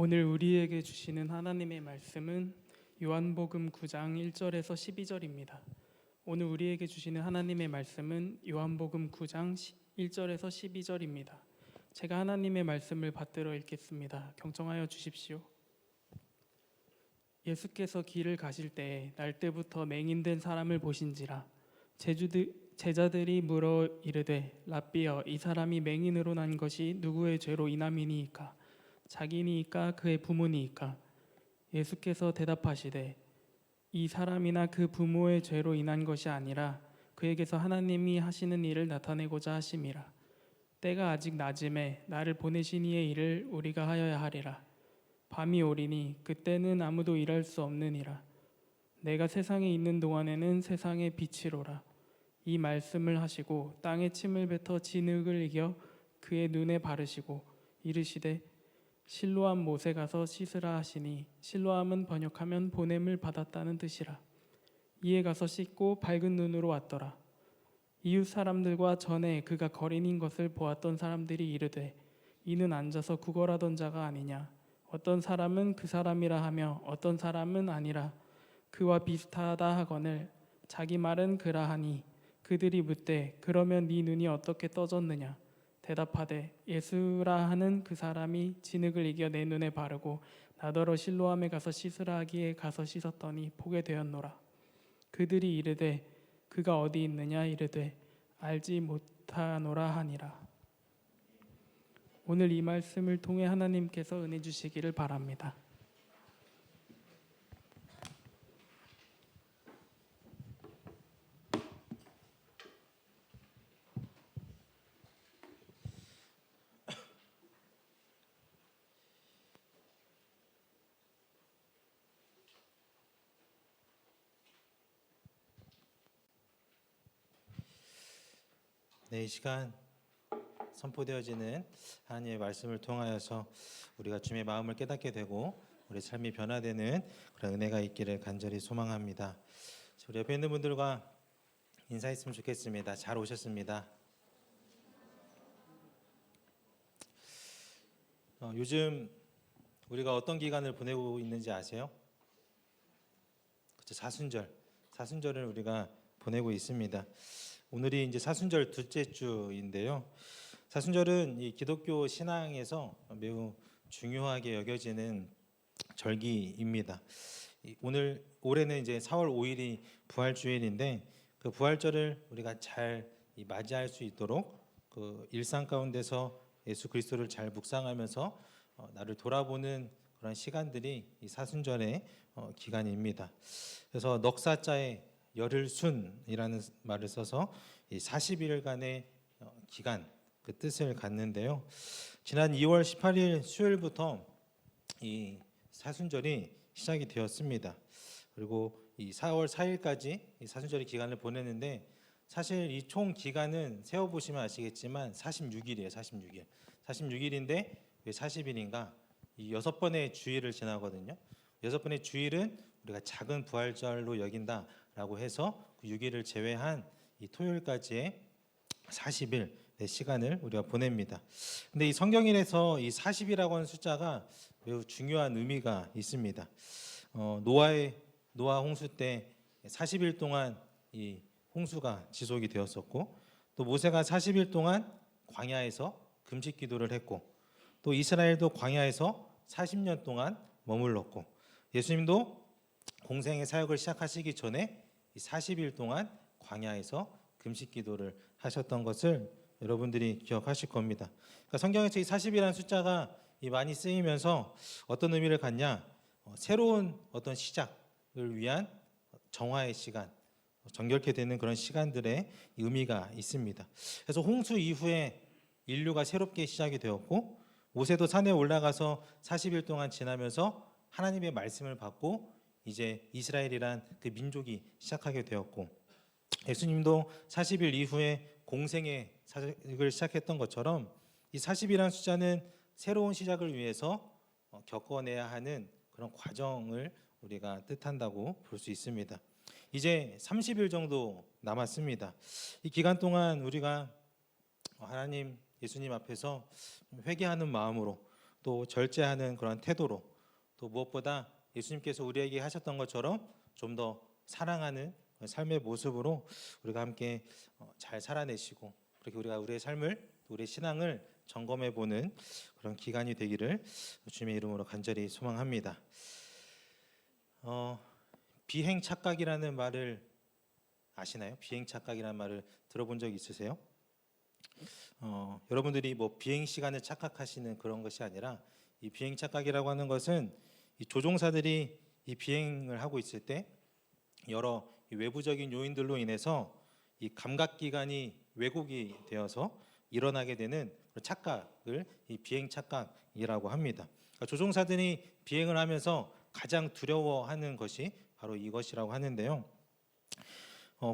오늘 우리에게 주시는 하나님의 말씀은 요한복음 9장 1절에서 12절입니다. 오늘 우리에게 주시는 하나님의 말씀은 요한복음 9장 1절에서 12절입니다. 제가 하나님의 말씀을 받들어 읽겠습니다. 경청하여 주십시오. 예수께서 길을 가실 때에 날때부터 맹인된 사람을 보신지라. 제자들이 물어 이르되 랍비여, 이 사람이 맹인으로 난 것이 누구의 죄로 인함이니이까? 자기니이까 그의 부모니이까? 예수께서 대답하시되 이 사람이나 그 부모의 죄로 인한 것이 아니라 그에게서 하나님이 하시는 일을 나타내고자 하심이라. 때가 아직 낮음에 나를 보내신 이의 일을 우리가 하여야 하리라. 밤이 오리니 그때는 아무도 일할 수 없느니라. 내가 세상에 있는 동안에는 세상의 빛이로라. 이 말씀을 하시고 땅에 침을 뱉어 진흙을 이겨 그의 눈에 바르시고 이르시되 실로암 못에 가서 씻으라 하시니, 실로암은 번역하면 보냄을 받았다는 뜻이라. 이에 가서 씻고 밝은 눈으로 왔더라. 이웃 사람들과 전에 그가 거린인 것을 보았던 사람들이 이르되 이는 앉아서 구걸하던 자가 아니냐. 어떤 사람은 그 사람이라 하며 어떤 사람은 아니라 그와 비슷하다 하거늘 자기 말은 그라하니, 그들이 묻되 그러면 네 눈이 어떻게 떠졌느냐. 대답하되 예수라 하는 그 사람이 진흙을 이겨 내 눈에 바르고 나더러 실로암에 가서 씻으라 하기에 가서 씻었더니 보게 되었노라. 그들이 이르되 그가 어디 있느냐. 이르되 알지 못하노라 하니라. 오늘 이 말씀을 통해 하나님께서 은혜 주시기를 바랍니다. 네, 이 시간 선포되어지는 하나님의 말씀을 통하여서 우리가 주님의 마음을 깨닫게 되고 우리 삶이 변화되는 그런 은혜가 있기를 간절히 소망합니다. 우리 옆에 있는 분들과 인사했으면 좋겠습니다. 잘 오셨습니다. 요즘 우리가 어떤 기간을 보내고 있는지 아세요? 그렇죠, 사순절을 우리가 보내고 있습니다. 오늘이 이제 사순절 둘째 주인데요. 사순절은 이 기독교 신앙에서 매우 중요하게 여겨지는 절기입니다. 올해는 이제 4월 5일이 부활주일인데 그 부활절을 우리가 잘 맞이할 수 있도록 그 일상 가운데서 예수 그리스도를 잘 묵상하면서 나를 돌아보는 그런 시간들이 이 사순절의 기간입니다. 그래서 넉사자에 열흘순이라는 말을 써서 이 40일간의 기간, 그 뜻을 갖는데요. 지난 2월 18일 수요일부터 이 사순절이 시작이 되었습니다. 그리고 이 4월 4일까지 이 사순절의 기간을 보냈는데, 사실 이 총 기간은 세어보시면 아시겠지만 46일이에요. 46일인데 왜 40일인가? 이 6번의 주일을 지나거든요. 6번의 주일은 우리가 작은 부활절로 여긴다라고 해서 그 6일을 제외한 이 토요일까지의 40일의 시간을 우리가 보냅니다. 근데 이 성경에서 이 40이라고 하는 숫자가 매우 중요한 의미가 있습니다. 노아 홍수 때 40일 동안 이 홍수가 지속이 되었었고, 또 모세가 40일 동안 광야에서 금식 기도를 했고, 또 이스라엘도 광야에서 40년 동안 머물렀고, 예수님도 공생의 사역을 시작하시기 전에 40일 동안 광야에서 금식 기도를 하셨던 것을 여러분들이 기억하실 겁니다. 그러니까 성경에서 이 40이라는 숫자가 많이 쓰이면서 어떤 의미를 갖냐? 새로운 어떤 시작을 위한 정화의 시간, 정결케 되는 그런 시간들의 의미가 있습니다. 그래서 홍수 이후에 인류가 새롭게 시작이 되었고, 모세도 산에 올라가서 40일 동안 지나면서 하나님의 말씀을 받고 이제 이스라엘이란 그 민족이 시작하게 되었고, 예수님도 40일 이후에 공생의 사역을 시작했던 것처럼 이 40이라는 숫자는 새로운 시작을 위해서 겪어내야 하는 그런 과정을 우리가 뜻한다고 볼 수 있습니다. 이제 30일 정도 남았습니다. 이 기간 동안 우리가 하나님, 예수님 앞에서 회개하는 마음으로, 또 절제하는 그런 태도로, 또 무엇보다 예수님께서 우리에게 하셨던 것처럼 좀 더 사랑하는 삶의 모습으로 우리가 함께 잘 살아내시고, 그렇게 우리가 우리의 삶을, 우리의 신앙을 점검해 보는 그런 기간이 되기를 주님의 이름으로 간절히 소망합니다. 비행 착각이라는 말을 아시나요? 비행 착각이라는 말을 들어본 적 있으세요? 여러분들이 뭐 비행 시간을 착각하시는 그런 것이 아니라, 이 비행 착각이라고 하는 것은 이 조종사들이 이 비행을 하고 있을 때 여러 이 외부적인 요인들로 인해서 이 감각기관이 왜곡이 되어서 일어나게 되는 그런 착각을 이 비행 착각이라고 합니다. 그러니까 조종사들이 비행을 하면서 가장 두려워하는 것이 바로 이것이라고 하는데요.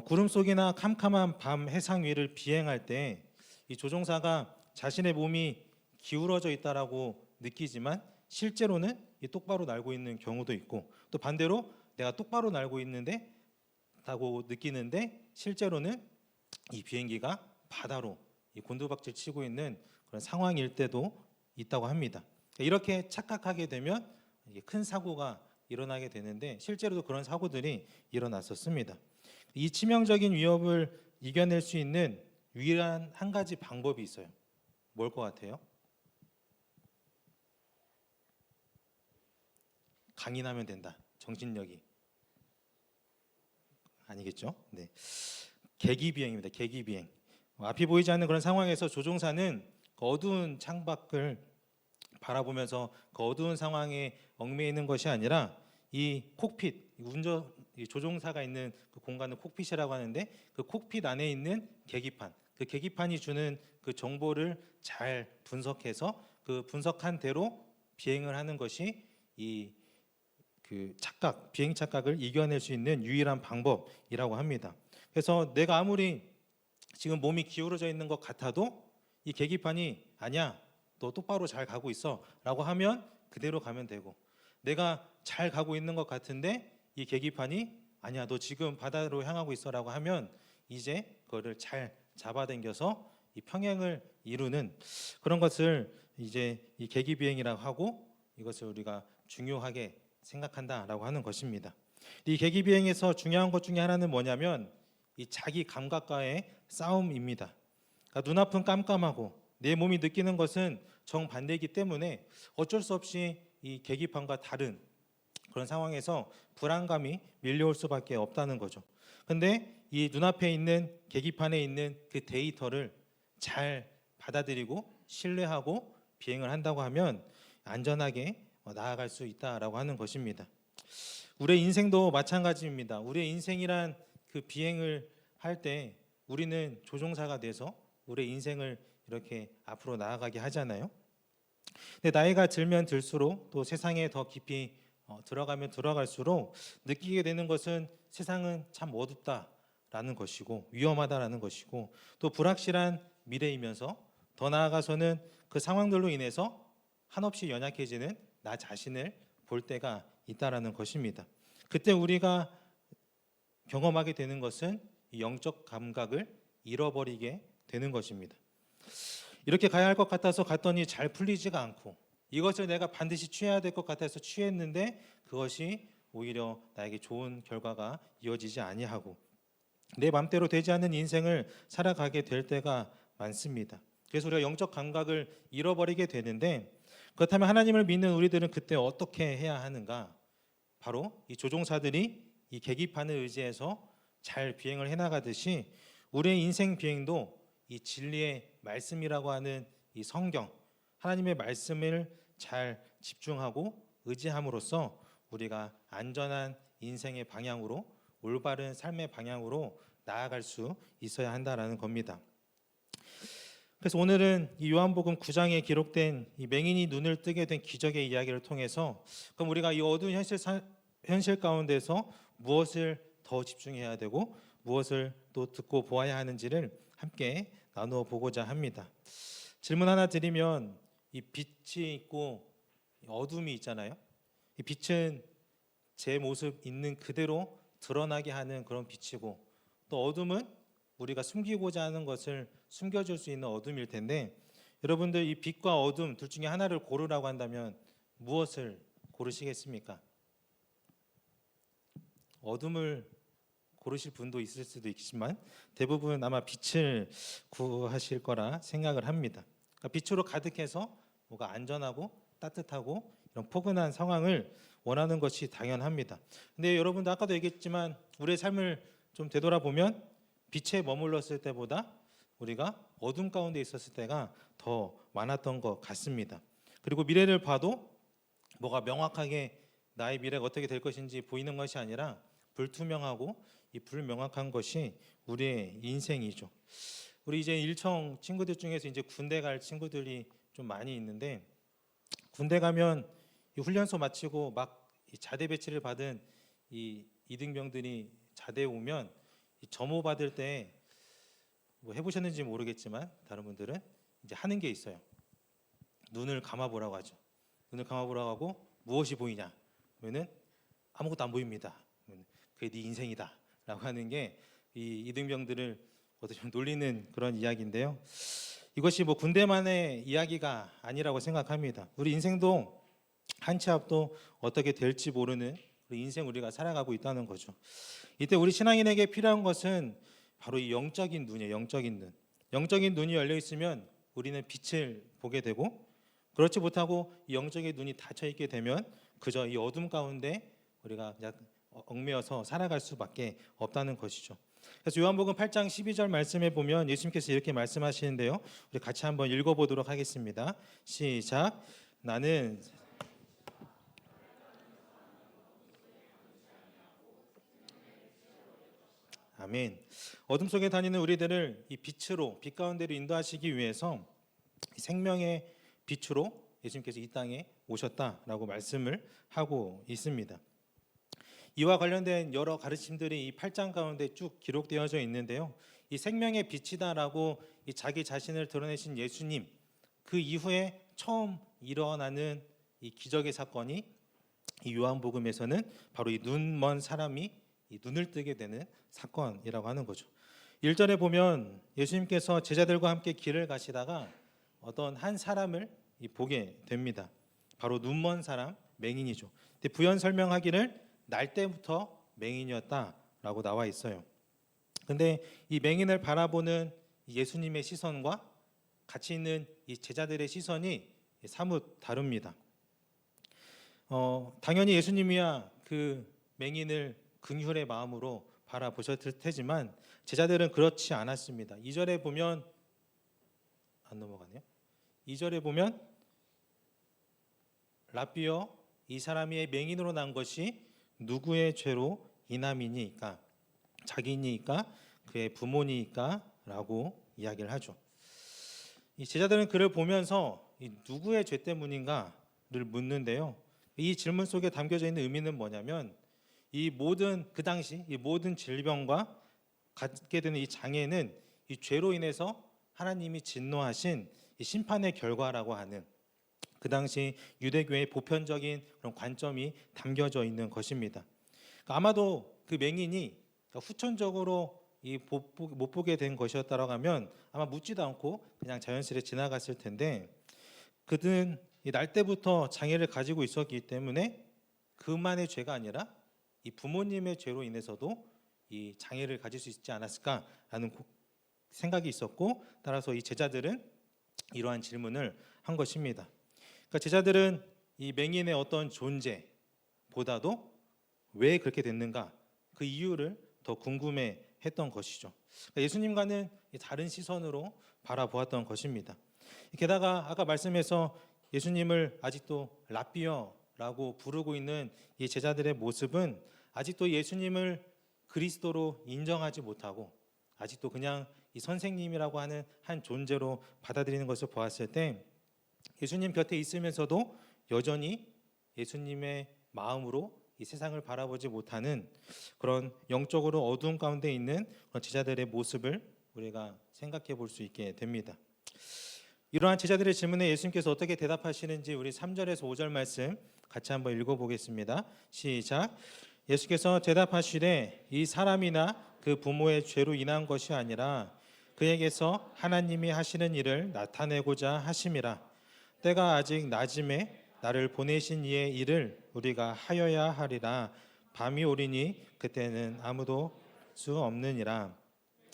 구름 속이나 캄캄한 밤 해상 위를 비행할 때 이 조종사가 자신의 몸이 기울어져 있다라고 느끼지만 실제로는 이 똑바로 날고 있는 경우도 있고, 또 반대로 내가 똑바로 날고 있는데 다고 느끼는데 실제로는 이 비행기가 바다로 이 곤두박질 치고 있는 그런 상황일 때도 있다고 합니다. 이렇게 착각하게 되면 이게 큰 사고가 일어나게 되는데, 실제로도 그런 사고들이 일어났었습니다. 이 치명적인 위협을 이겨낼 수 있는 유일한 한 가지 방법이 있어요. 뭘 것 같아요? 강인하면 된다. 정신력이. 아니겠죠? 네. 계기비행입니다. 계기비행. 앞이 보이지 않는 그런 상황에서 조종사는 그 어두운 창밖을 바라보면서 그 어두운 상황에 얽매이는 있는 것이 아니라 이 콕핏, 이 조종사가 있는 그 공간을 콕핏이라고 하는데, 그 콕핏 안에 있는 계기판, 그 계기판이 주는 그 정보를 잘 분석해서 그 분석한 대로 비행을 하는 것이 이 그 착각, 비행 착각을 이겨낼 수 있는 유일한 방법이라고 합니다. 그래서 내가 아무리 지금 몸이 기울어져 있는 것 같아도 이 계기판이 아니야, 너 똑바로 잘 가고 있어라고 하면 그대로 가면 되고, 내가 잘 가고 있는 것 같은데 이 계기판이 아니야, 너 지금 바다로 향하고 있어라고 하면 이제 그거를 잘 잡아당겨서 이 평행을 이루는 그런 것을 이제 이 계기 비행이라고 하고, 이것을 우리가 중요하게 생각한다라고 하는 것입니다. 이 계기 비행에서 중요한 것 중에 하나는 뭐냐면 이 자기 감각과의 싸움입니다. 그러니까 눈앞은 깜깜하고 내 몸이 느끼는 것은 정반대이기 때문에 어쩔 수 없이 이 계기판과 다른 그런 상황에서 불안감이 밀려올 수밖에 없다는 거죠. 근데 이 눈앞에 있는 계기판에 있는 그 데이터를 잘 받아들이고 신뢰하고 비행을 한다고 하면 안전하게 나아갈 수 있다라고 하는 것입니다. 우리의 인생도 마찬가지입니다. 우리의 인생이란 그 비행을 할 때 우리는 조종사가 돼서 우리의 인생을 이렇게 앞으로 나아가게 하잖아요. 근데 나이가 들면 들수록 또 세상에 더 깊이 들어가면 들어갈수록 느끼게 되는 것은 세상은 참 어둡다라는 것이고 위험하다라는 것이고, 또 불확실한 미래이면서 더 나아가서는 그 상황들로 인해서 한없이 연약해지는 나 자신을 볼 때가 있다라는 것입니다. 그때 우리가 경험하게 되는 것은 이 영적 감각을 잃어버리게 되는 것입니다. 이렇게 가야 할 것 같아서 갔더니 잘 풀리지가 않고, 이것을 내가 반드시 취해야 될 것 같아서 취했는데 그것이 오히려 나에게 좋은 결과가 이어지지 아니하고 내 맘대로 되지 않는 인생을 살아가게 될 때가 많습니다. 그래서 우리가 영적 감각을 잃어버리게 되는데, 그렇다면 하나님을 믿는 우리들은 그때 어떻게 해야 하는가? 바로 이 조종사들이 이 계기판을 의지해서 잘 비행을 해나가듯이 우리의 인생 비행도 이 진리의 말씀이라고 하는 이 성경, 하나님의 말씀을 잘 집중하고 의지함으로써 우리가 안전한 인생의 방향으로, 올바른 삶의 방향으로 나아갈 수 있어야 한다라는 겁니다. 그래서 오늘은 이 요한복음 9장에 기록된 이 맹인이 눈을 뜨게 된 기적의 이야기를 통해서, 그럼 우리가 이 어두운 현실 가운데서 무엇을 더 집중해야 되고 무엇을 또 듣고 보아야 하는지를 함께 나누어 보고자 합니다. 질문 하나 드리면, 이 빛이 있고 어둠이 있잖아요. 이 빛은 제 모습 있는 그대로 드러나게 하는 그런 빛이고, 또 어둠은 우리가 숨기고자 하는 것을 숨겨줄 수 있는 어둠일 텐데, 여러분들 이 빛과 어둠 둘 중에 하나를 고르라고 한다면 무엇을 고르시겠습니까? 어둠을 고르실 분도 있을 수도 있지만 대부분 아마 빛을 구하실 거라 생각을 합니다. 그러니까 빛으로 가득해서 뭐가 안전하고 따뜻하고 이런 포근한 상황을 원하는 것이 당연합니다. 근데 여러분도 아까도 얘기했지만 우리의 삶을 좀 되돌아보면 빛에 머물렀을 때보다 우리가 어둠 가운데 있었을 때가 더 많았던 것 같습니다. 그리고 미래를 봐도 뭐가 명확하게 나의 미래가 어떻게 될 것인지 보이는 것이 아니라 불투명하고 이 불명확한 것이 우리의 인생이죠. 우리 이제 일청 친구들 중에서 이제 군대 갈 친구들이 좀 많이 있는데 군대 가면 이 훈련소 마치고 막 이 자대 배치를 받은 이 이등병들이 자대에 오면 이 점호 받을 때 뭐 해보셨는지 모르겠지만 다른 분들은 이제 하는 게 있어요. 눈을 감아보라고 하죠. 눈을 감아보라고 하고 무엇이 보이냐? 그러면은 아무것도 안 보입니다. 그게 네 인생이다라고 하는 게 이 이등병들을 어떻게 보면 놀리는 그런 이야기인데요. 이것이 뭐 군대만의 이야기가 아니라고 생각합니다. 우리 인생도 한 치 앞도 어떻게 될지 모르는 우리 인생 우리가 살아가고 있다는 거죠. 이때 우리 신앙인에게 필요한 것은 바로 이 영적인 눈이에요. 영적인 눈. 영적인 눈이 열려 있으면 우리는 빛을 보게 되고 그렇지 못하고 이 영적인 눈이 닫혀 있게 되면 그저 이 어둠 가운데 우리가 그냥 얽매여서 살아갈 수밖에 없다는 것이죠. 그래서 요한복음 8장 12절 말씀에 보면 예수님께서 이렇게 말씀하시는데요. 우리 같이 한번 읽어보도록 하겠습니다. 시작. 나는 아멘. 어둠 속에 다니는 우리들을 이 빛으로 빛 가운데로 인도하시기 위해서 생명의 빛으로 예수님께서 이 땅에 오셨다라고 말씀을 하고 있습니다. 이와 관련된 여러 가르침들이 이 8장 가운데 쭉 기록되어져 있는데요. 이 생명의 빛이다라고 이 자기 자신을 드러내신 예수님 그 이후에 처음 일어나는 이 기적의 사건이 이 요한복음에서는 바로 이 눈먼 사람이 이 눈을 뜨게 되는 사건이라고 하는 거죠. 1절에 보면 예수님께서 제자들과 함께 길을 가시다가 어떤 한 사람을 보게 됩니다. 바로 눈먼 사람 맹인이죠. 근데 부연 설명하기를 날 때부터 맹인이었다라고 나와 있어요. 근데 이 맹인을 바라보는 예수님의 시선과 같이 있는 이 제자들의 시선이 사뭇 다릅니다. 당연히 예수님이야 그 맹인을 긍휼의 마음으로 바라보셨을 테지만 제자들은 그렇지 않았습니다. 2절에 보면 안 넘어가네요. 2절에 보면 라삐어 이 사람이 맹인으로 난 것이 누구의 죄로 인함이니까 자기니까 그의 부모니까라고 이야기를 하죠. 이 제자들은 그를 보면서 이 누구의 죄 때문인가를 묻는데요. 이 질문 속에 담겨져 있는 의미는 뭐냐면 이 모든 그 당시 이 모든 질병과 갖게 되는 이 장애는 이 죄로 인해서 하나님이 진노하신 이 심판의 결과라고 하는 그 당시 유대교의 보편적인 그런 관점이 담겨져 있는 것입니다. 그러니까 아마도 그 맹인이 후천적으로 못 보게 된 것이었다라고 하면 아마 묻지도 않고 그냥 자연스레 지나갔을 텐데 그는 날 때부터 장애를 가지고 있었기 때문에 그만의 죄가 아니라 이 부모님의 죄로 인해서도 이 장애를 가질 수 있지 않았을까라는 생각이 있었고 따라서 이 제자들은 이러한 질문을 한 것입니다. 그러니까 제자들은 이 맹인의 어떤 존재보다도 왜 그렇게 됐는가 그 이유를 더 궁금해했던 것이죠. 그러니까 예수님과는 다른 시선으로 바라보았던 것입니다. 게다가 아까 말씀에서 예수님을 아직도 라삐어라고 부르고 있는 이 제자들의 모습은 아직도 예수님을 그리스도로 인정하지 못하고 아직도 그냥 이 선생님이라고 하는 한 존재로 받아들이는 것을 보았을 때 예수님 곁에 있으면서도 여전히 예수님의 마음으로 이 세상을 바라보지 못하는 그런 영적으로 어두운 가운데 있는 그런 제자들의 모습을 우리가 생각해 볼 수 있게 됩니다. 이러한 제자들의 질문에 예수님께서 어떻게 대답하시는지 우리 3절에서 5절 말씀 같이 한번 읽어보겠습니다. 시작. 예수께서 대답하시되 이 사람이나 그 부모의 죄로 인한 것이 아니라 그에게서 하나님이 하시는 일을 나타내고자 하심이라. 때가 아직 낮음에 나를 보내신 이의 일을 우리가 하여야 하리라. 밤이 오리니 그때는 아무도 수 없느니라.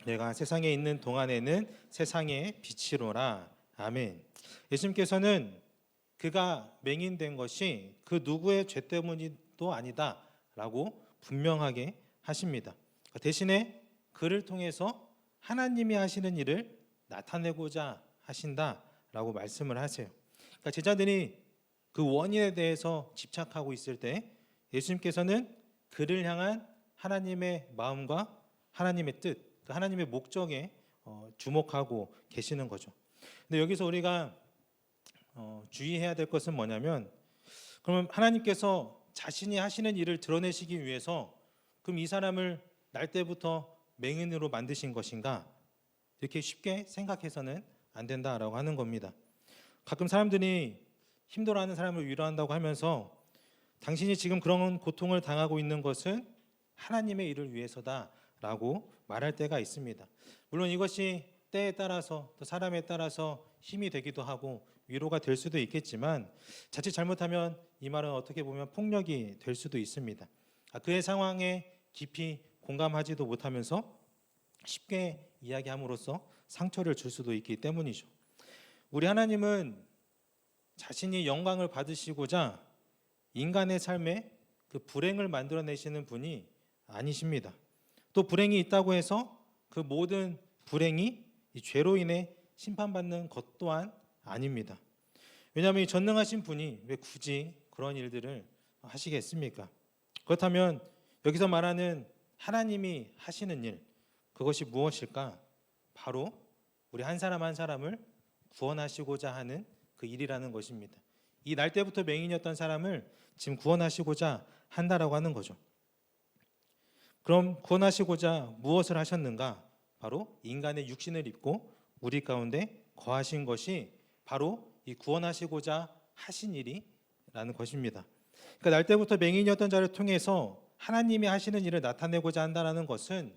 내가 세상에 있는 동안에는 세상의 빛이로라. 아멘. 예수님께서는 그가 맹인된 것이 그 누구의 죄 때문도 아니다라고 분명하게 하십니다. 대신에 그를 통해서 하나님이 하시는 일을 나타내고자 하신다라고 말씀을 하세요. 그러니까 제자들이 그 원인에 대해서 집착하고 있을 때 예수님께서는 그를 향한 하나님의 마음과 하나님의 뜻, 그 하나님의 목적에 주목하고 계시는 거죠. 근데 여기서 우리가 주의해야 될 것은 뭐냐면, 그러면 하나님께서 자신이 하시는 일을 드러내시기 위해서 그럼 이 사람을 날 때부터 맹인으로 만드신 것인가? 이렇게 쉽게 생각해서는 안 된다라고 하는 겁니다. 가끔 사람들이 힘들어하는 사람을 위로한다고 하면서 당신이 지금 그런 고통을 당하고 있는 것은 하나님의 일을 위해서다라고 말할 때가 있습니다. 물론 이것이 때에 따라서 또 사람에 따라서 힘이 되기도 하고 위로가 될 수도 있겠지만 자칫 잘못하면 이 말은 어떻게 보면 폭력이 될 수도 있습니다. 그의 상황에 깊이 공감하지도 못하면서 쉽게 이야기함으로써 상처를 줄 수도 있기 때문이죠. 우리 하나님은 자신이 영광을 받으시고자 인간의 삶에 그 불행을 만들어내시는 분이 아니십니다. 또 불행이 있다고 해서 그 모든 불행이 이 죄로 인해 심판받는 것 또한 아닙니다. 왜냐하면 이 전능하신 분이 왜 굳이 그런 일들을 하시겠습니까? 그렇다면 여기서 말하는 하나님이 하시는 일, 그것이 무엇일까? 바로 우리 한 사람 한 사람을 구원하시고자 하는 그 일이라는 것입니다. 이 날 때부터 맹인이었던 사람을 지금 구원하시고자 한다라고 하는 거죠. 그럼 구원하시고자 무엇을 하셨는가? 바로 인간의 육신을 입고 우리 가운데 거하신 것이 바로 이 구원하시고자 하신 일이라는 것입니다. 그러니까 날 때부터 맹인이었던 자를 통해서 하나님이 하시는 일을 나타내고자 한다는 것은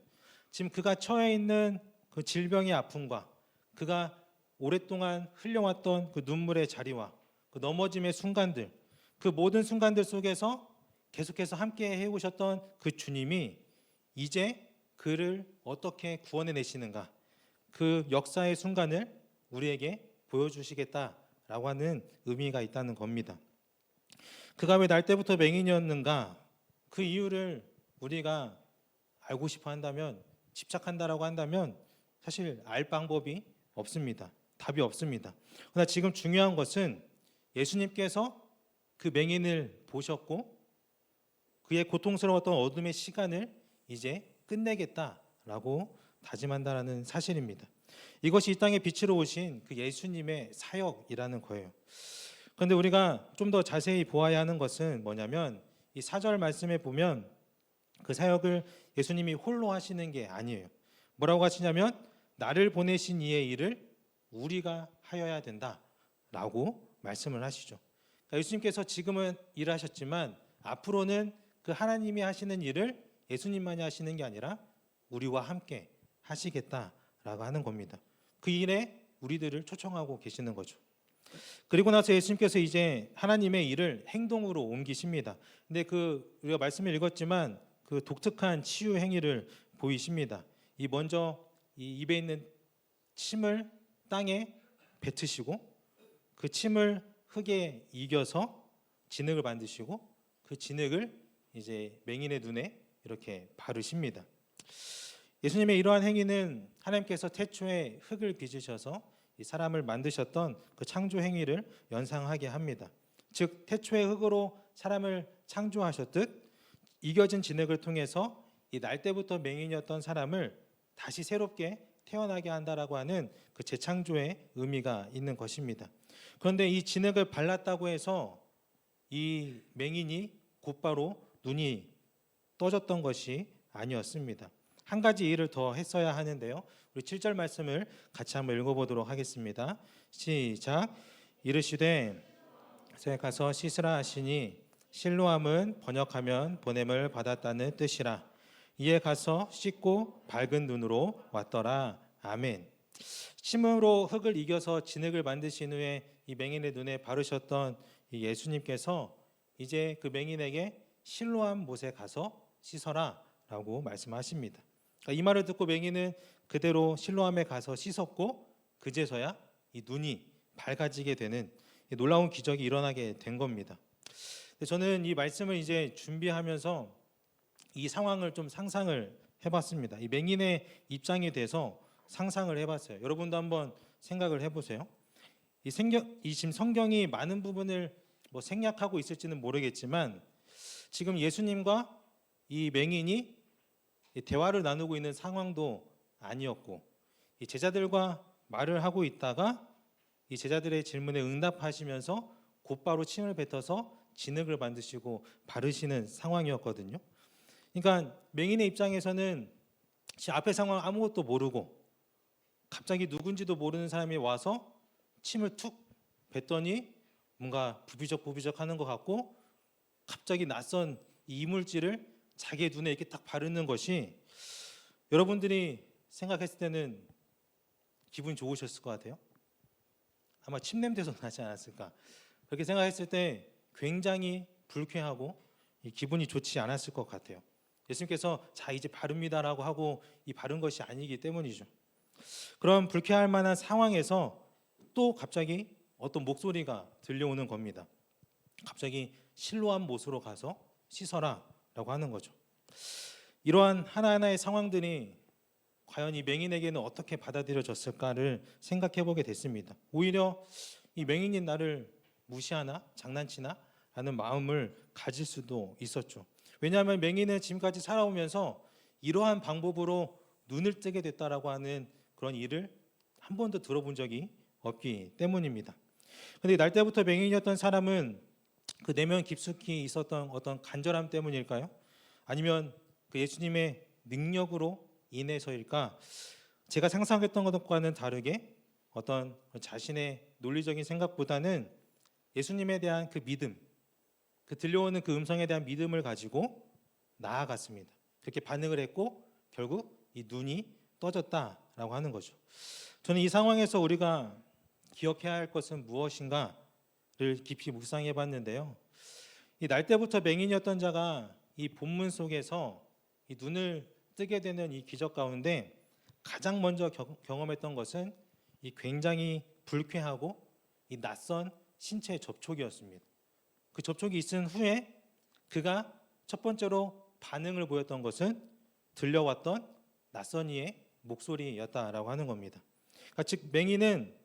지금 그가 처해 있는 그 질병의 아픔과 그가 오랫동안 흘려왔던 그 눈물의 자리와 그 넘어짐의 순간들, 그 모든 순간들 속에서 계속해서 함께 해오셨던 그 주님이 이제 그를 어떻게 구원해내시는가, 그 역사의 순간을 우리에게 보여주시겠다라고 하는 의미가 있다는 겁니다. 그가 왜 날 때부터 맹인이었는가, 그 이유를 우리가 알고 싶어 한다면, 집착한다라고 한다면 사실 알 방법이 없습니다. 답이 없습니다. 그러나 지금 중요한 것은 예수님께서 그 맹인을 보셨고 그의 고통스러웠던 어둠의 시간을 이제 끝내겠다라고 다짐한다라는 사실입니다. 이것이 이 땅에 빛으로 오신 그 예수님의 사역이라는 거예요. 그런데 우리가 좀 더 자세히 보아야 하는 것은 뭐냐면 이 4절 말씀에 보면 그 사역을 예수님이 홀로 하시는 게 아니에요. 뭐라고 하시냐면 나를 보내신 이의 일을 우리가 하여야 된다라고 말씀을 하시죠. 그러니까 예수님께서 지금은 일하셨지만 앞으로는 그 하나님이 하시는 일을 예수님만이 하시는 게 아니라 우리와 함께 하시겠다라고 하는 겁니다. 그 일에 우리들을 초청하고 계시는 거죠. 그리고 나서 예수님께서 이제 하나님의 일을 행동으로 옮기십니다. 근데 그 우리가 말씀을 읽었지만 그 독특한 치유 행위를 보이십니다. 이 먼저 이 입에 있는 침을 땅에 뱉으시고 그 침을 흙에 이겨서 진흙을 만드시고 그 진흙을 이제 맹인의 눈에 이렇게 바르십니다. 예수님의 이러한 행위는 하나님께서 태초에 흙을 빚으셔서 이 사람을 만드셨던 그 창조 행위를 연상하게 합니다. 즉 태초의 흙으로 사람을 창조하셨듯 이겨진 진흙을 통해서 이 날 때부터 맹인이었던 사람을 다시 새롭게 태어나게 한다라고 하는 그 재창조의 의미가 있는 것입니다. 그런데 이 진흙을 발랐다고 해서 이 맹인이 곧바로 눈이 떠졌던 것이 아니었습니다. 한 가지 일을 더 했어야 하는데요. 우리 7절 말씀을 같이 한번 읽어보도록 하겠습니다. 시작. 이르시되 가서 씻으라 하시니 실로함은 번역하면 보냄을 받았다는 뜻이라. 이에 가서 씻고 밝은 눈으로 왔더라. 아멘. 침으로 흙을 이겨서 진흙을 만드신 후에 이 맹인의 눈에 바르셨던 이 예수님께서 이제 그 맹인에게 실로암 못에 가서 씻어라라고 말씀하십니다. 그러니까 이 말을 듣고 맹인은 그대로 실로암에 가서 씻었고 그제서야 이 눈이 밝아지게 되는 이 놀라운 기적이 일어나게 된 겁니다. 저는 이 말씀을 이제 준비하면서 이 상황을 좀 상상을 해봤습니다. 이 맹인의 입장에 대해서 상상을 해봤어요. 여러분도 한번 생각을 해보세요. 이 지금 성경이 많은 부분을 뭐 생략하고 있을지는 모르겠지만 지금 예수님과 이 맹인이 이 대화를 나누고 있는 상황도 아니었고 이 제자들과 말을 하고 있다가 이 제자들의 질문에 응답하시면서 곧바로 침을 뱉어서 진흙을 만드시고 바르시는 상황이었거든요. 그러니까 맹인의 입장에서는 지금 앞의 상황 아무것도 모르고 갑자기 누군지도 모르는 사람이 와서 침을 툭 뱉더니 뭔가 부비적 하는 것 같고 갑자기 낯선 이 이물질을 자기의 눈에 이렇게 딱 바르는 것이 여러분들이 생각했을 때는 기분이 좋으셨을 것 같아요. 아마 침 냄새도 나지 않았을까. 그렇게 생각했을 때 굉장히 불쾌하고 기분이 좋지 않았을 것 같아요. 예수님께서 자 이제 바릅니다라고 하고 이 바른 것이 아니기 때문이죠. 그런 불쾌할 만한 상황에서 또 갑자기 어떤 목소리가 들려오는 겁니다. 갑자기 실로암 못으로 가서 씻어라라고 하는 거죠. 이러한 하나하나의 상황들이 과연 이 맹인에게는 어떻게 받아들여졌을까를 생각해 보게 됐습니다. 오히려 이 맹인이 나를 무시하나 장난치나 라는 마음을 가질 수도 있었죠. 왜냐하면 맹인은 지금까지 살아오면서 이러한 방법으로 눈을 뜨게 됐다라고 하는 그런 일을 한 번도 들어본 적이 없기 때문입니다. 그런데 날 때부터 맹인이었던 사람은 그 내면 깊숙이 있었던 어떤 간절함 때문일까요? 아니면 그 예수님의 능력으로 인해서일까? 제가 상상했던 것과는 다르게 어떤 자신의 논리적인 생각보다는 예수님에 대한 그 믿음, 그 들려오는 그 음성에 대한 믿음을 가지고 나아갔습니다. 그렇게 반응을 했고 결국 이 눈이 떠졌다라고 하는 거죠. 저는 이 상황에서 우리가 기억해야 할 것은 무엇인가를 깊이 묵상해 봤는데요. 이 날 때부터 맹인이었던 자가 이 본문 속에서 이 눈을 뜨게 되는 이 기적 가운데 가장 먼저 경험했던 것은 이 굉장히 불쾌하고 이 낯선 신체 접촉이었습니다. 그 접촉이 있은 후에 그가 첫 번째로 반응을 보였던 것은 들려왔던 낯선 이의 목소리였다라고 하는 겁니다. 그러니까 즉 맹인은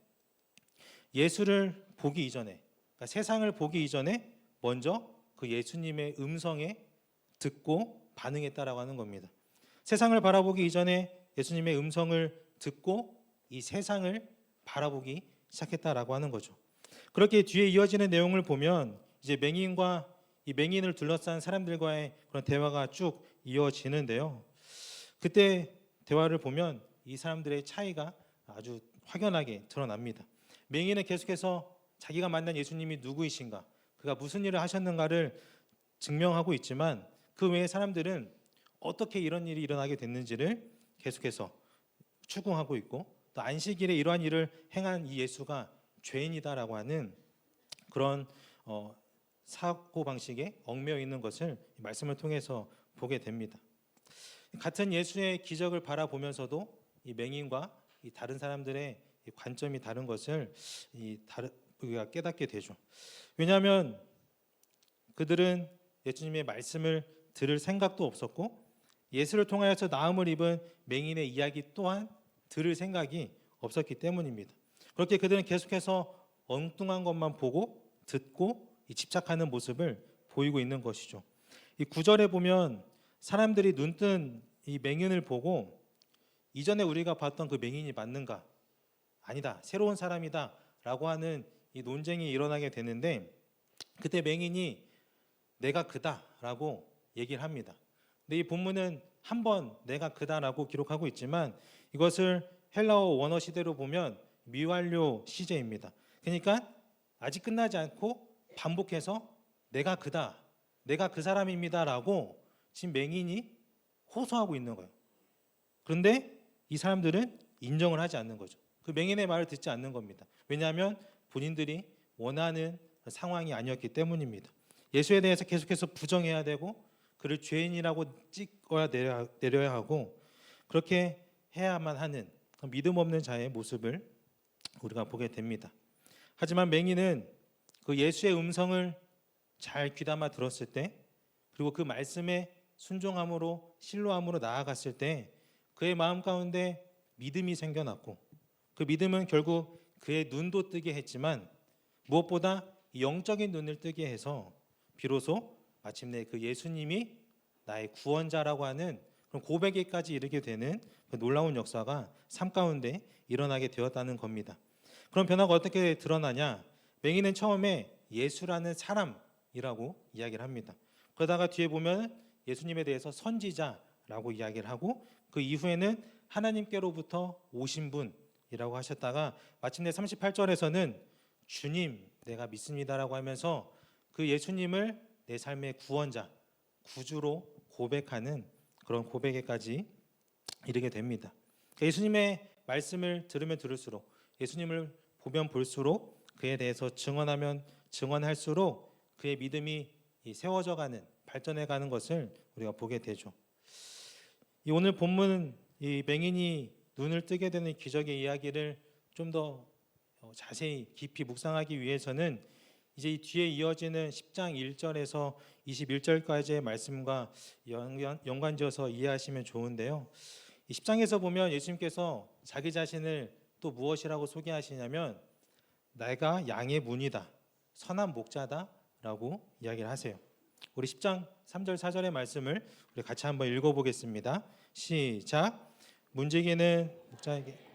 예수를 보기 이전에, 그러니까 세상을 보기 이전에 먼저 그 예수님의 음성에 듣고 반응했다라고 하는 겁니다. 세상을 바라보기 이전에 예수님의 음성을 듣고 이 세상을 바라보기 시작했다라고 하는 거죠. 그렇게 뒤에 이어지는 내용을 보면 이제 맹인과 이 맹인을 둘러싼 사람들과의 그런 대화가 쭉 이어지는데요. 그때 대화를 보면 이 사람들의 차이가 아주 확연하게 드러납니다. 맹인은 계속해서 자기가 만난 예수님이 누구이신가, 그가 무슨 일을 하셨는가를 증명하고 있지만 그 외의 사람들은 어떻게 이런 일이 일어나게 됐는지를 계속해서 추궁하고 있고 또 안식일에 이러한 일을 행한 이 예수가 죄인이다라고 하는 그런 사고 방식에 얽매여 있는 것을 말씀을 통해서 보게 됩니다. 같은 예수의 기적을 바라보면서도 이 맹인과 이 다른 사람들의 이 관점이 다른 것을 우리가 깨닫게 되죠. 왜냐하면 그들은 예수님의 말씀을 들을 생각도 없었고 예수를 통하여서 나음을 입은 맹인의 이야기 또한 들을 생각이 없었기 때문입니다. 그렇게 그들은 계속해서 엉뚱한 것만 보고 듣고 집착하는 모습을 보이고 있는 것이죠. 이 9절에 보면 사람들이 눈뜬 이 맹인을 보고 이전에 우리가 봤던 그 맹인이 맞는가? 아니다. 새로운 사람이다라고 하는 이 논쟁이 일어나게 되는데 그때 맹인이 내가 그다라고 얘기를 합니다. 근데 이 본문은 한 번 내가 그다라고 기록하고 있지만 이것을 헬라어 원어 시대로 보면 미완료 시제입니다. 그러니까 아직 끝나지 않고 반복해서 내가 그다, 내가 그 사람입니다라고 지금 맹인이 호소하고 있는 거예요. 그런데 이 사람들은 인정을 하지 않는 거죠. 그 맹인의 말을 듣지 않는 겁니다. 왜냐하면 본인들이 원하는 상황이 아니었기 때문입니다. 예수에 대해서 계속해서 부정해야 되고 그를 죄인이라고 찍어야 내려야 하고 그렇게 해야만 하는 믿음 없는 자의 모습을 우리가 보게 됩니다. 하지만 맹인은 그 예수의 음성을 잘 귀담아 들었을 때 그리고 그 말씀에 순종함으로 신뢰함으로 나아갔을 때 그의 마음 가운데 믿음이 생겨났고 그 믿음은 결국 그의 눈도 뜨게 했지만 무엇보다 영적인 눈을 뜨게 해서 비로소 마침내 그 예수님이 나의 구원자라고 하는 그런 고백에까지 이르게 되는 그 놀라운 역사가 삶 가운데 일어나게 되었다는 겁니다. 그럼 변화가 어떻게 드러나냐? 맹인은 처음에 예수라는 사람이라고 이야기를 합니다. 그러다가 뒤에 보면 예수님에 대해서 선지자라고 이야기를 하고 그 이후에는 하나님께로부터 오신 분이라고 하셨다가 마침내 38절에서는 주님 내가 믿습니다라고 하면서 그 예수님을 내 삶의 구원자, 구주로 고백하는 그런 고백에까지 이르게 됩니다. 예수님의 말씀을 들으면 들을수록 예수님을 보면 볼수록 그에 대해서 증언하면 증언할수록 그의 믿음이 세워져가는 발전해가는 것을 우리가 보게 되죠. 이 오늘 본문 이 맹인이 눈을 뜨게 되는 기적의 이야기를 좀 더 자세히 깊이 묵상하기 위해서는 이제 이 뒤에 이어지는 10장 1절에서 21절까지의 말씀과 연관지어서 이해하시면 좋은데요. 이 10장에서 보면 예수님께서 자기 자신을 또 무엇이라고 소개하시냐면 내가 양의 문이다, 선한 목자다라고 이야기를 하세요. 우리 10장 3절 4절의 말씀을 우리 같이 한번 읽어보겠습니다. 시작. 문지기는 목자에게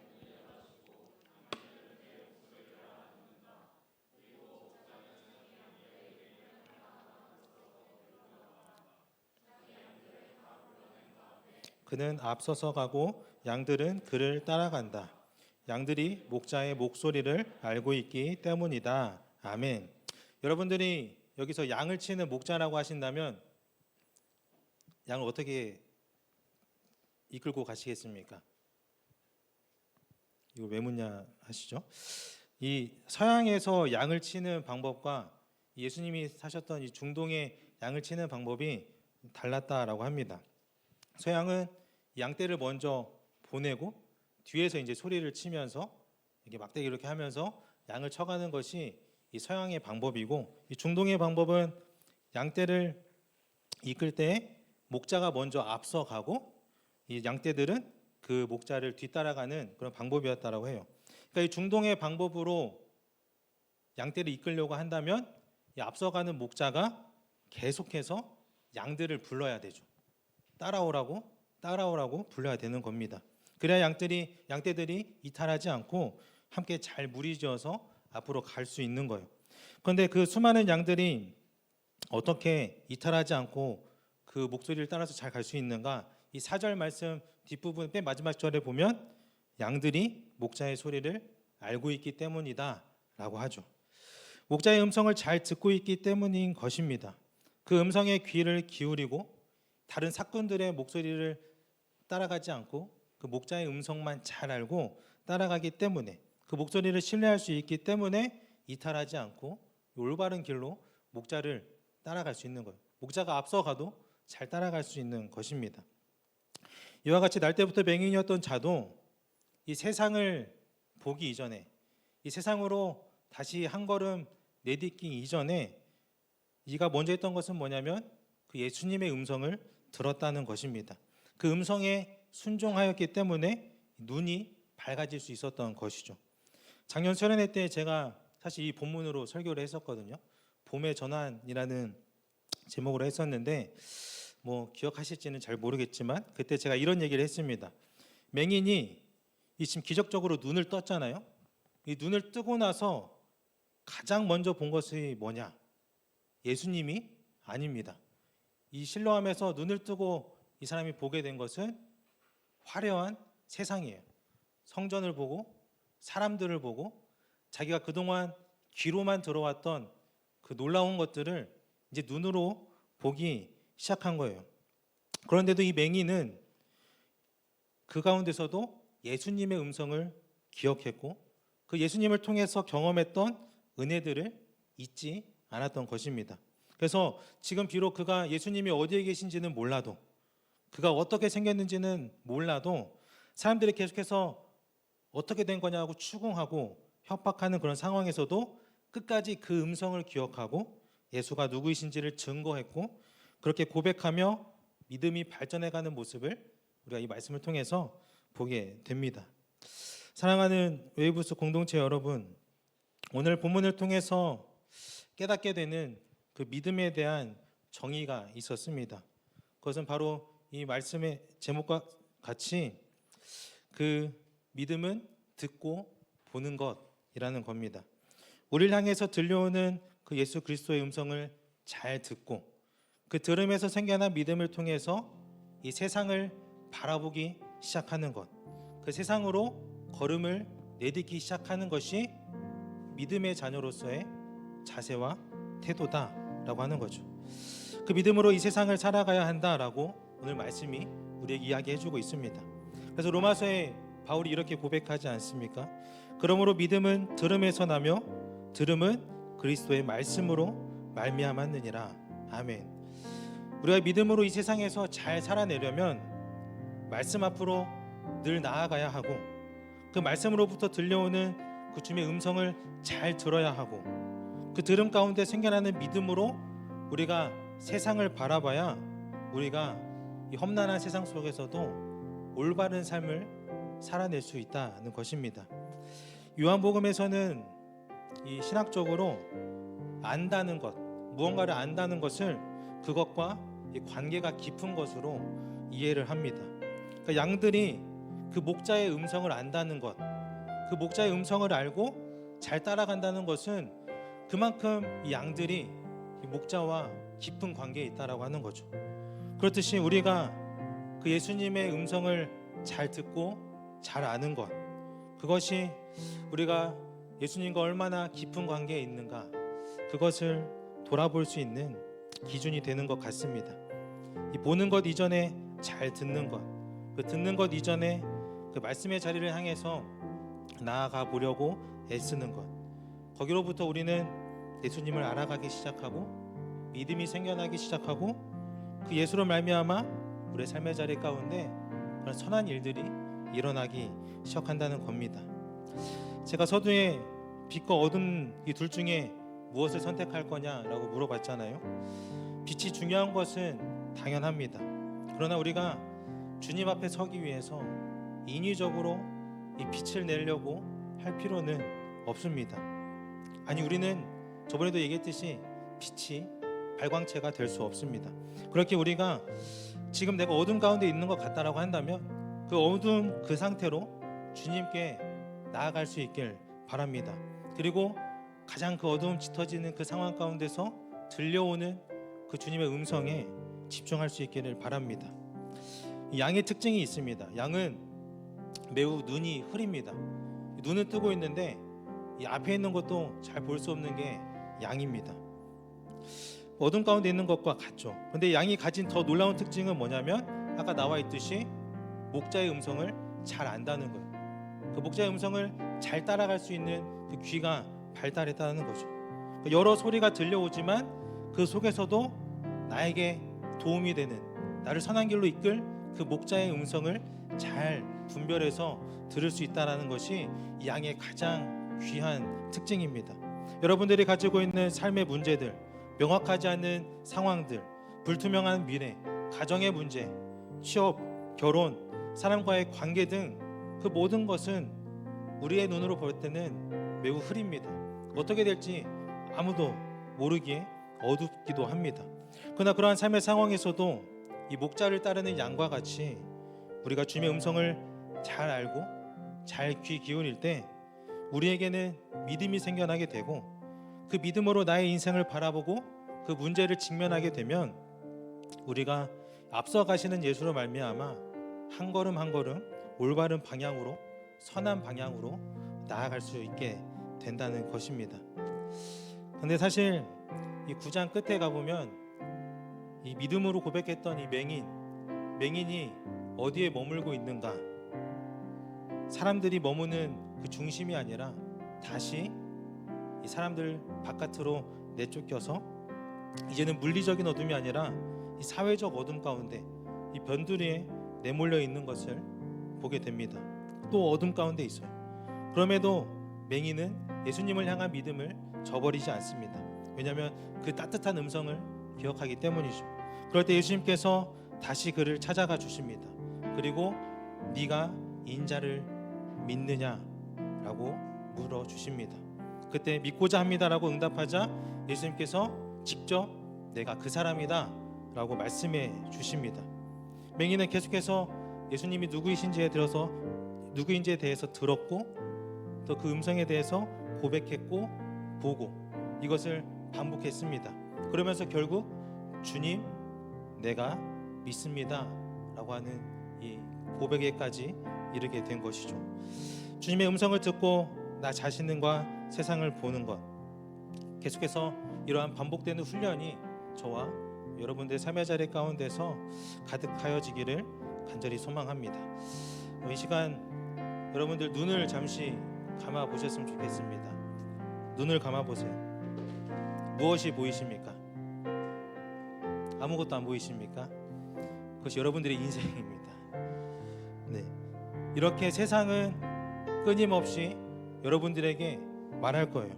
그는 앞서서 가고 양들은 그를 따라간다. 양들이 목자의 목소리를 알고 있기 때문이다. 아멘. 여러분들이 여기서 양을 치는 목자라고 하신다면 양을 어떻게 이끌고 가시겠습니까? 이거 왜 묻냐 하시죠? 이 서양에서 양을 치는 방법과 예수님이 사셨던 이 중동의 양을 치는 방법이 달랐다라고 합니다. 서양은 양떼를 먼저 보내고 뒤에서 이제 소리를 치면서 이렇게 막대기 이렇게 하면서 양을 쳐가는 것이 이 서양의 방법이고 이 중동의 방법은 양떼를 이끌 때 목자가 먼저 앞서가고 이 양떼들은 그 목자를 뒤따라가는 그런 방법이었다라고 해요. 그러니까 이 중동의 방법으로 양떼를 이끌려고 한다면 이 앞서가는 목자가 계속해서 양들을 불러야 되죠. 따라오라고 불러야 되는 겁니다. 그래야 양떼들이 이탈하지 않고 함께 잘 무리지어서 앞으로 갈 수 있는 거예요. 그런데 그 수많은 양들이 어떻게 이탈하지 않고 그 목소리를 따라서 잘 갈 수 있는가? 이 4절 말씀 뒷부분 맨 마지막 절에 보면 양들이 목자의 소리를 알고 있기 때문이다라고 하죠. 목자의 음성을 잘 듣고 있기 때문인 것입니다. 그 음성에 귀를 기울이고 다른 사꾼들의 목소리를 따라가지 않고 그 목자의 음성만 잘 알고 따라가기 때문에 그 목소리를 신뢰할 수 있기 때문에 이탈하지 않고 올바른 길로 목자를 따라갈 수 있는 거예요. 목자가 앞서가도 잘 따라갈 수 있는 것입니다. 이와 같이 날 때부터 맹인이었던 자도 이 세상을 보기 이전에 이 세상으로 다시 한 걸음 내딛기 이전에 이가 먼저 했던 것은 뭐냐면 그 예수님의 음성을 들었다는 것입니다. 그 음성에 순종하였기 때문에 눈이 밝아질 수 있었던 것이죠. 작년 수련회 때 제가 사실 이 본문으로 설교를 했었거든요. 봄의 전환이라는 제목으로 했었는데 뭐 기억하실지는 잘 모르겠지만 그때 제가 이런 얘기를 했습니다. 맹인이 이 지금 기적적으로 눈을 떴잖아요. 이 눈을 뜨고 나서 가장 먼저 본 것이 뭐냐? 예수님이 아닙니다. 이 실로암에서 눈을 뜨고 이 사람이 보게 된 것은 화려한 세상이에요. 성전을 보고 사람들을 보고 자기가 그동안 귀로만 들어왔던 그 놀라운 것들을 이제 눈으로 보기 시작한 거예요. 그런데도 이 맹인은 그 가운데서도 예수님의 음성을 기억했고 그 예수님을 통해서 경험했던 은혜들을 잊지 않았던 것입니다. 그래서 지금 비록 그가 예수님이 어디에 계신지는 몰라도, 그가 어떻게 생겼는지는 몰라도 사람들이 계속해서 어떻게 된 거냐고 추궁하고 협박하는 그런 상황에서도 끝까지 그 음성을 기억하고 예수가 누구이신지를 증거했고 그렇게 고백하며 믿음이 발전해가는 모습을 우리가 이 말씀을 통해서 보게 됩니다. 사랑하는 웨이브스 공동체 여러분, 오늘 본문을 통해서 깨닫게 되는 그 믿음에 대한 정의가 있었습니다. 그것은 바로 이 말씀의 제목과 같이 그 믿음은 듣고 보는 것이라는 겁니다. 우리를 향해서 들려오는 그 예수 그리스도의 음성을 잘 듣고 그 들음에서 생겨난 믿음을 통해서 이 세상을 바라보기 시작하는 것, 그 세상으로 걸음을 내딛기 시작하는 것이 믿음의 자녀로서의 자세와 태도다라고 하는 거죠. 그 믿음으로 이 세상을 살아가야 한다라고 오늘 말씀이 우리에게 이야기해주고 있습니다. 그래서 로마서에 바울이 이렇게 고백하지 않습니까? 그러므로 믿음은 들음에서 나며 들음은 그리스도의 말씀으로 말미암았느니라. 아멘. 우리가 믿음으로 이 세상에서 잘 살아내려면 말씀 앞으로 늘 나아가야 하고 그 말씀으로부터 들려오는 그 주님의 음성을 잘 들어야 하고 그 들음 가운데 생겨나는 믿음으로 우리가 세상을 바라봐야 우리가 이 험난한 세상 속에서도 올바른 삶을 살아낼 수 있다는 것입니다. 요한복음에서는 이 신학적으로 안다는 것, 무언가를 안다는 것을 그것과 이 관계가 깊은 것으로 이해를 합니다. 그러니까 양들이 그 목자의 음성을 안다는 것, 그 목자의 음성을 알고 잘 따라간다는 것은 그만큼 이 양들이 이 목자와 깊은 관계에 있다라고 하는 거죠. 그렇듯이 우리가 그 예수님의 음성을 잘 듣고 잘 아는 것, 그것이 우리가 예수님과 얼마나 깊은 관계에 있는가, 그것을 돌아볼 수 있는 기준이 되는 것 같습니다. 이 보는 것 이전에 잘 듣는 것, 그 듣는 것 이전에 그 말씀의 자리를 향해서 나아가 보려고 애쓰는 것, 거기로부터 우리는 예수님을 알아가기 시작하고 믿음이 생겨나기 시작하고 그 예수로 말미암아 우리의 삶의 자리 가운데 그런 선한 일들이 일어나기 시작한다는 겁니다. 제가 서두에 빛과 어둠 이 둘 중에 무엇을 선택할 거냐라고 물어봤잖아요. 빛이 중요한 것은 당연합니다. 그러나 우리가 주님 앞에 서기 위해서 인위적으로 이 빛을 내려고 할 필요는 없습니다. 아니, 우리는 저번에도 얘기했듯이 빛이 발광체가 될 수 없습니다. 그렇게 우리가 지금 내가 어둠 가운데 있는 것 같다라고 한다면 그 어둠 그 상태로 주님께 나아갈 수 있길 바랍니다. 그리고 가장 그 어두움 짙어지는 그 상황 가운데서 들려오는 그 주님의 음성에 집중할 수 있기를 바랍니다. 양의 특징이 있습니다. 양은 매우 눈이 흐립니다. 눈은 뜨고 있는데 이 앞에 있는 것도 잘 볼 수 없는 게 양입니다. 어둠 가운데 있는 것과 같죠. 근데 양이 가진 더 놀라운 특징은 뭐냐면 아까 나와 있듯이 목자의 음성을 잘 안다는 거예요. 그 목자의 음성을 잘 따라갈 수 있는 그 귀가 발달했다는 거죠. 여러 소리가 들려오지만 그 속에서도 나에게 도움이 되는, 나를 선한 길로 이끌 그 목자의 음성을 잘 분별해서 들을 수 있다는 것이 양의 가장 귀한 특징입니다. 여러분들이 가지고 있는 삶의 문제들, 명확하지 않은 상황들, 불투명한 미래, 가정의 문제, 취업, 결혼, 사람과의 관계 등 그 모든 것은 우리의 눈으로 볼 때는 매우 흐립니다. 어떻게 될지 아무도 모르기에 어둡기도 합니다. 그러나 그러한 삶의 상황에서도 이 목자를 따르는 양과 같이 우리가 주님의 음성을 잘 알고 잘 귀 기울일 때 우리에게는 믿음이 생겨나게 되고 그 믿음으로 나의 인생을 바라보고 그 문제를 직면하게 되면 우리가 앞서 가시는 예수로 말미암아 한 걸음 한 걸음 올바른 방향으로, 선한 방향으로 나아갈 수 있게 된다는 것입니다. 근데 사실 이 9장 끝에 가보면 이 믿음으로 고백했던 이 맹인이 어디에 머물고 있는가, 사람들이 머무는 그 중심이 아니라 다시 이 사람들 바깥으로 내쫓겨서 이제는 물리적인 어둠이 아니라 이 사회적 어둠 가운데 이 변두리에 내몰려 있는 것을 보게 됩니다. 또 어둠 가운데 있어요. 그럼에도 맹인은 예수님을 향한 믿음을 저버리지 않습니다. 왜냐하면 그 따뜻한 음성을 기억하기 때문이죠. 그럴 때 예수님께서 다시 그를 찾아가 주십니다. 그리고 네가 인자를 믿느냐라고 물어 주십니다. 그때 믿고자 합니다라고 응답하자 예수님께서 직접 내가 그 사람이다 라고 말씀해 주십니다. 맹인은 계속해서 예수님이 누구이신지에 대해서 들었고 또 그 음성에 대해서 고백했고 보고 이것을 반복했습니다. 그러면서 결국 주님 내가 믿습니다 라고 하는 이 고백에까지 이르게 된 것이죠. 주님의 음성을 듣고 나 자신과 세상을 보는 것, 계속해서 이러한 반복되는 훈련이 저와 여러분들의 삶의 자리 가운데서 가득하여지기를 간절히 소망합니다. 이 시간 여러분들 눈을 잠시 감아 보셨으면 좋겠습니다. 눈을 감아 보세요. 무엇이 보이십니까? 아무것도 안 보이십니까? 그것이 여러분들의 인생입니다. 네, 이렇게 세상은 끊임없이 여러분들에게 말할 거예요.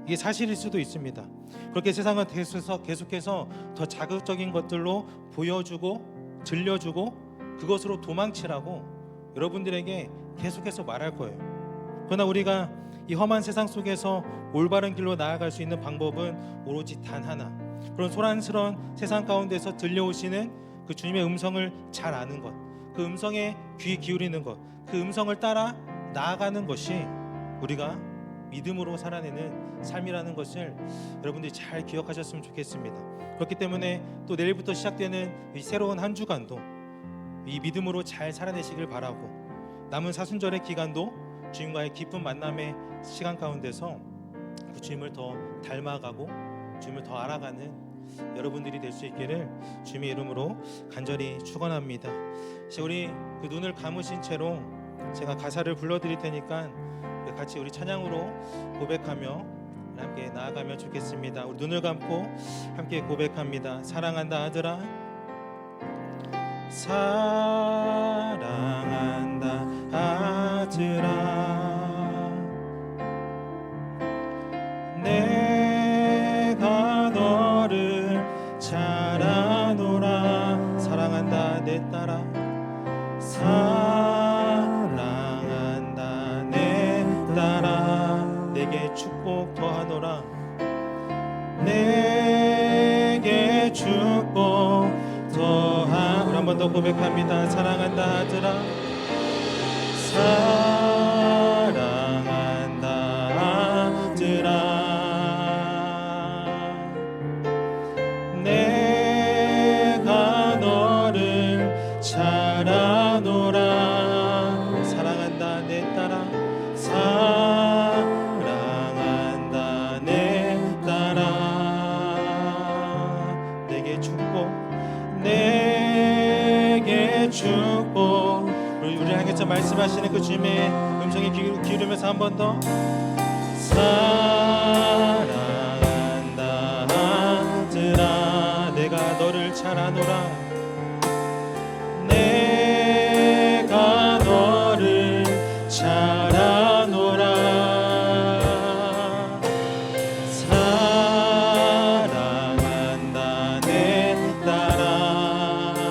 이게 사실일 수도 있습니다. 그렇게 세상은 계속해서 더 자극적인 것들로 보여주고 들려주고 그것으로 도망치라고 여러분들에게 계속해서 말할 거예요. 그러나 우리가 이 험한 세상 속에서 올바른 길로 나아갈 수 있는 방법은 오로지 단 하나, 그런 소란스러운 세상 가운데서 들려오시는 그 주님의 음성을 잘 아는 것, 그 음성에 귀 기울이는 것, 그 음성을 따라 나아가는 것이 우리가 믿음으로 살아내는 삶이라는 것을 여러분들이 잘 기억하셨으면 좋겠습니다. 그렇기 때문에 또 내일부터 시작되는 이 새로운 한 주간도 이 믿음으로 잘 살아내시길 바라고, 남은 사순절의 기간도 주님과의 깊은 만남의 시간 가운데서 그 주님을 더 닮아가고 주님을 더 알아가는 여러분들이 될 수 있기를 주님의 이름으로 간절히 축원합니다. 이제 우리 그 눈을 감으신 채로 제가 가사를 불러드릴 테니까 같이 우리 찬양으로 고백하며 함께 나아가면 좋겠습니다. 우리 눈을 감고 함께 고백합니다. 사랑한다 아들아, 사랑한다 아들아, 내가 너를 잘 아노라. 사랑한다 내 딸아, 사랑한다 내 딸아, 내게 축복 더하노라. 내게 축복 더하. 우리 한 번 더 고백합니다. 사랑한다 아들아, 사랑한다 아들아, 내가 너를 잘 아노라. 사랑한다 내 딸아, 사랑한다 내 딸아, 내게 축복, 내게 축복. 우리 향해서 말씀하시는 그 주님의 음성에 기울이면서 한 번 더. 사랑한다 아들아, 내가 너를 잘 아노라. 내가 너를 잘 아노라. 사랑한다 내 딸아,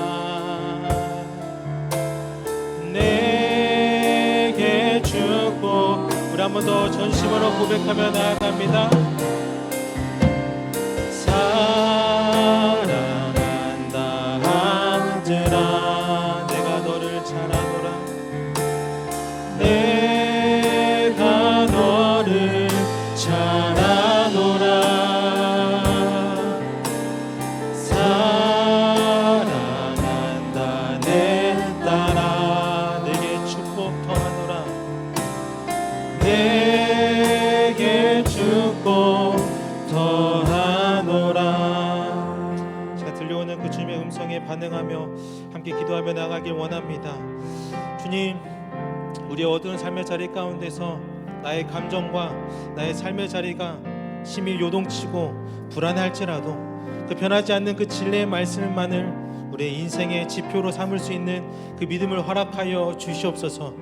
내게 축복. 우리 한 번 더 전심으로 고백하며 나아갑니다. 사랑한다 아들아, 내가 너를 잘 아노라. 내가 너를 잘 아노라. 사랑한다 내 딸아, 내게 축복 더하노라. 내게 축복 더하노라. 제가 들려오는 그 주님의 음성에 반응하며 함께 기도하며 나가길 원합니다. 주님, 우리의 어두운 삶의 자리 가운데서 나의 감정과 나의 삶의 자리가 심히 요동치고 불안할지라도 그 변하지 않는 그 진리의 말씀만을 우리의 인생의 지표로 삼을 수 있는 그 믿음을 허락하여 주시옵소서.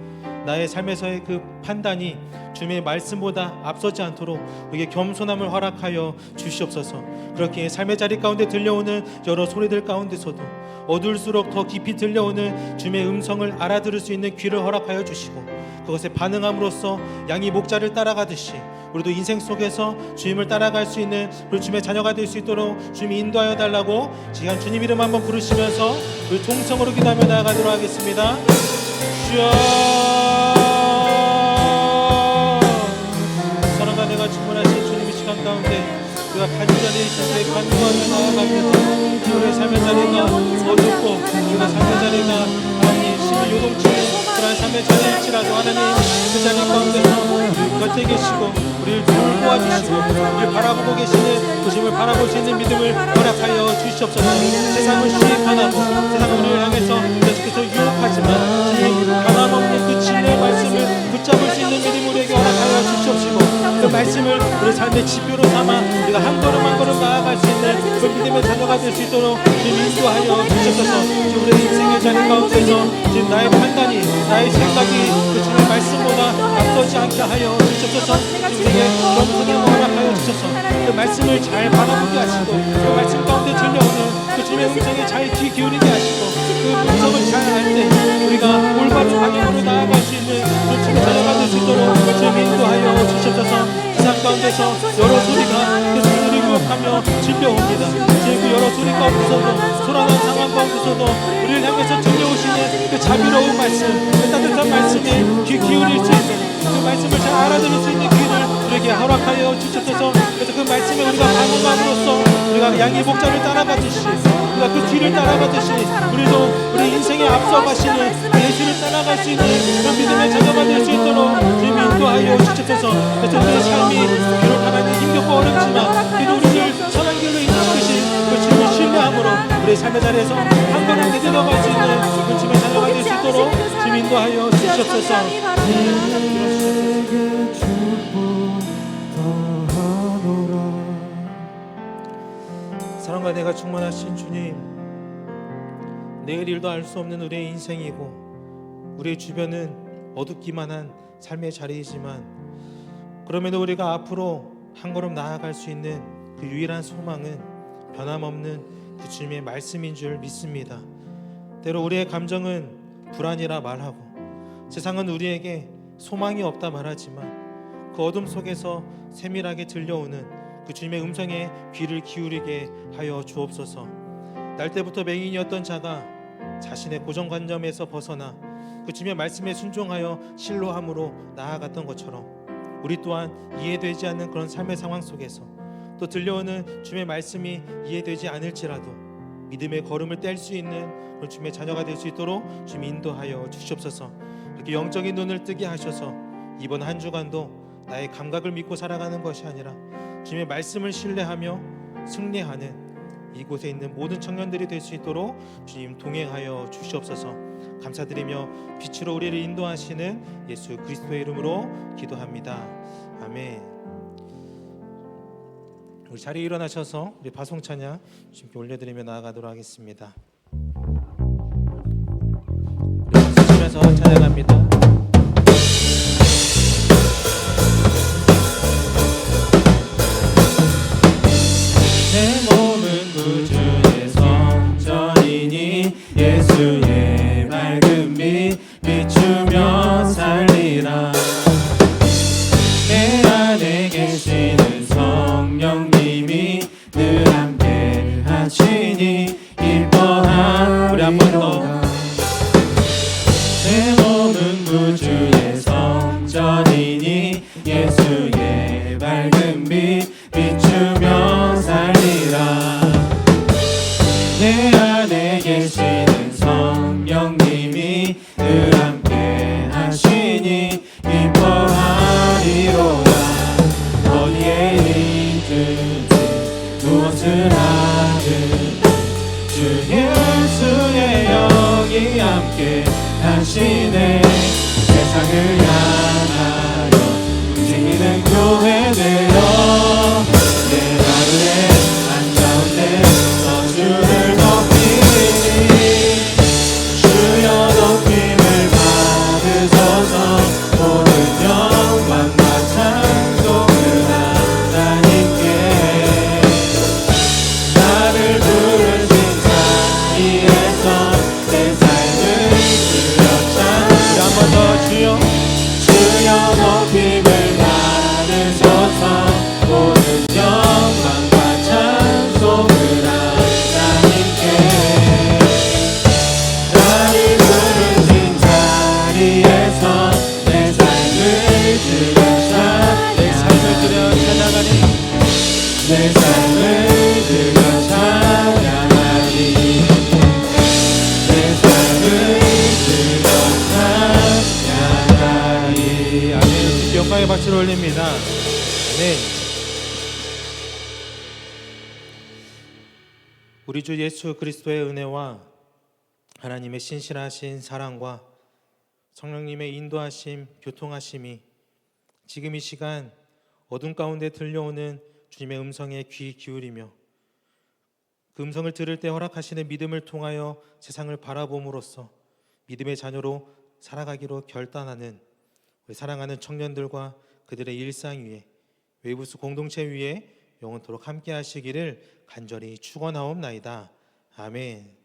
나의 삶에서의 그 판단이 주님의 말씀보다 앞서지 않도록 우리에게 겸손함을 허락하여 주시옵소서. 그렇게 삶의 자리 가운데 들려오는 여러 소리들 가운데서도 어두울수록 더 깊이 들려오는 주님의 음성을 알아들을 수 있는 귀를 허락하여 주시고 그것에 반응함으로써 양이 목자를 따라가듯이 우리도 인생 속에서 주님을 따라갈 수 있는 우리 주님의 자녀가 될 수 있도록 주님이 인도하여 달라고 시간 주님 이름 한번 부르시면서 우리 통성으로 기도하며 나아가도록 하겠습니다. 주여, 사랑과 내가 충만하신 주님 이 시간 가운데 우리가 간절히 주님의 간구하며 나아갑니다. 우리의 삶의 자리가 어둡고 우리가 삶의 자리가 하나님 심히 요동치는 그런 삶의 자리일지라도 하나님 그 자리 가운데서 곁에 계시고 우리를 돌보아주시고 우리를 바라보고 계시는 그 주님을 바라볼 수 있는 믿음을 허락하여 주시옵소서. 세상은 시행하나고 세상은 우리를 향해서 계속해서 유혹하지만 주님 변함없는 그 진리의 말씀을 붙잡을 수 있는 믿음 우리에게 허락하여 주시옵시고 그 말씀을 우리 삶의 지표로 삼아 우리가 한 걸음 한 걸음 나아갈 수 있는 그 믿음의 자녀가 될 수 있도록 주님 인도하여 주시옵소서. 우리의 인생의 자리 가운데서 지금 나의 판단이 나의 생각이 그 주님의 말씀보다 앞서지 않게 하여 주시옵소서. 우리에게 겸손함을 허락하여 주셔서 그 말씀을 잘 바라보게 하시고 그 말씀 가운데 들려오는 그 주님의 음성에 잘 귀 기울이게 하시고 그 음성을 잘 알 때 우리가 올바른 방향으로 나아갈 수 있는 그 주님의 자녀가 될 수 있도록 주님 인도하여 주시옵소서. 세상 가운데서 여러 소리가 그 우리를 유혹하며 질려옵니다. 그 여러 소리 가운데서도 소란한 상황 가운데서도 우리를 향해서 들려오시는 그 자비로운 말씀, 그 따뜻한 말씀에 귀 기울일 수 있는 그 말씀을 잘 알아들을 수 있는 귀를 우리에게 허락하여 주셔서 그래서 그 말씀에 우리가 반응함으로써 우리가 양의 목자를 따라가듯이 우리가 그 뒤를 따라가듯이 우리도 우리 인생에 앞서가시는 예수를 따라갈 수 있는 그런 믿음의 자녀가 될 수 있도록 주님 인도하여 주셔서 그래서 우리의 삶이 비록 하나님 힘겹고 어렵지만 그래도 우리를 선한 길로 인도시키신 그 주님을 신뢰함으로 우리의 삶의 자리에서 한 걸음 내려갈 수 있는 그 주님의 자녀가 될 수 있도록 주님 인도하여 주시옵소서. 사랑과 내가 충만하신 주님, 내일 일도 알 수 없는 우리의 인생이고 우리의 주변은 어둡기만 한 삶의 자리이지만 그럼에도 우리가 앞으로 한 걸음 나아갈 수 있는 그 유일한 소망은 변함없는 그 주님의 말씀인 줄 믿습니다. 때로 우리의 감정은 불안이라 말하고 세상은 우리에게 소망이 없다 말하지만 그 어둠 속에서 세밀하게 들려오는 그 주님의 음성에 귀를 기울이게 하여 주옵소서. 날 때부터 맹인이었던 자가 자신의 고정관념에서 벗어나 그 주님의 말씀에 순종하여 신뢰함으로 나아갔던 것처럼 우리 또한 이해되지 않는 그런 삶의 상황 속에서 또 들려오는 주님의 말씀이 이해되지 않을지라도 믿음의 걸음을 뗄 수 있는 그런 주님의 자녀가 될 수 있도록 주님 인도하여 주시옵소서. 이렇게 영적인 눈을 뜨게 하셔서 이번 한 주간도 나의 감각을 믿고 살아가는 것이 아니라 주님의 말씀을 신뢰하며 승리하는 이곳에 있는 모든 청년들이 될 수 있도록 주님 동행하여 주시옵소서. 감사드리며 빛으로 우리를 인도하시는 예수 그리스도의 이름으로 기도합니다. 아멘. 우리 자리에 일어나셔서 우리 바송 찬양 주님께 올려드리며 나아가도록 하겠습니다. 우리 박수 치면서 찬양합니다. 내 몸은 구주의 성전이니 예수의 맑은 빛 비추며 살리라. 내 안에 계시는 성령님이 늘 함께 하시니 기뻐하. 우리 한 번 더. 내 몸은 구주의 성전이니 예수의 맑은 빛 비추며 살리라. 내 안에 계시는 성령님이 늘 함께 하시니 기뻐하리로다. 어디에 있든지 무엇을 하든 향하여 움직이는 교회 되어 내 하루의 한가운데 서 주를 높이니 주여 높임을 받으소서 모든 영광과 찬송을 하나님께 나를 부르신 자리에서 내 삶을 주여 한 번 더 주여 높임을 받으소서 모든 영광과 찬송을 하나님께 나를 부르신 자리에서 내 삶을 드려 찬양하니 내 삶을 드려 찬양하니 내 삶을 드려 찬양하니 아멘. 영광의 박수를 올립니다. 아멘. 우리 주 예수 그리스도의 은혜와 하나님의 신실하신 사랑과 성령님의 인도하심, 교통하심이 지금 이 시간 어둠 가운데 들려오는 주님의 음성에 귀 기울이며 그 음성을 들을 때 허락하시는 믿음을 통하여 세상을 바라봄으로써 믿음의 자녀로 살아가기로 결단하는 우리 사랑하는 청년들과 그들의 일상 위에 웨이브스 공동체 위에 영원토록 함께 하시기를 간절히 축원하옵나이다. 아멘.